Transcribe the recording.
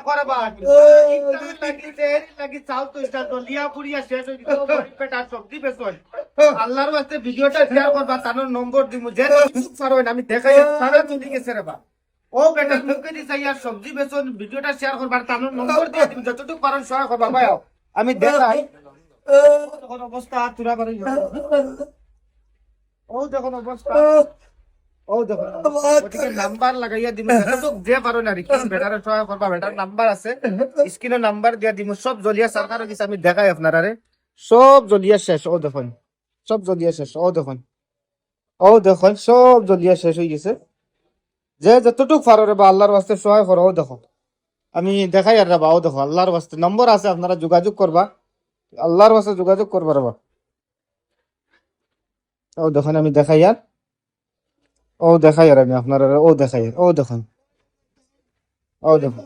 করে বা লাগি তেরি লাগি চাও তো এটা দলিয়া পুরিয়া শেষ হই তো পেটা সবজি বেসন আল্লাহর ওয়াস্তে ভিডিওটা শেয়ার করবা তানোর নম্বর দিমু যে পারবেন আমি দেখাই সারা চলে গেছে রে বা ও বেটা মুখে দি চাই আর সবজি বেসন ভিডিওটা শেয়ার করবার তানোর নম্বর দিয়ে দিমু যতটুকু পারেন সহায় করবা ভাই আমি দেখাই তখন অবস্থা তুরা করে ও দেখুন অবস্থা ও দেখুন ওদিকে নাম্বার লাগাইয়া দিমু যতটুকু যে পারো না রে কি বেটারে সহায় করবা বেটার নাম্বার আছে স্ক্রিনে নাম্বার দিয়া দিমু সব জলিয়া সরকারের কিছু আমি দেখাই আপনারা রে সব জলিয়া শেষ ও দেখুন সব জলিয়া শেষ ও দেখুন সব জলিয়া শেষ হয়ে গেছে যে যতটুকু পারো রে বা আল্লাহর ওয়াস্তে সহায় করো ও দেখো আমি দেখাই আর বা ও দেখো আল্লাহর ওয়াস্তে নম্বর আছে আপনারা যোগাযোগ করবা আল্লাহর ওয়াস্তে যোগাযোগ করবা রে বা ও দেখুন আমি দেখাই আর ও দেখাই আর আমি আপনারা ও দেখাই ও দেখুন ও দেখুন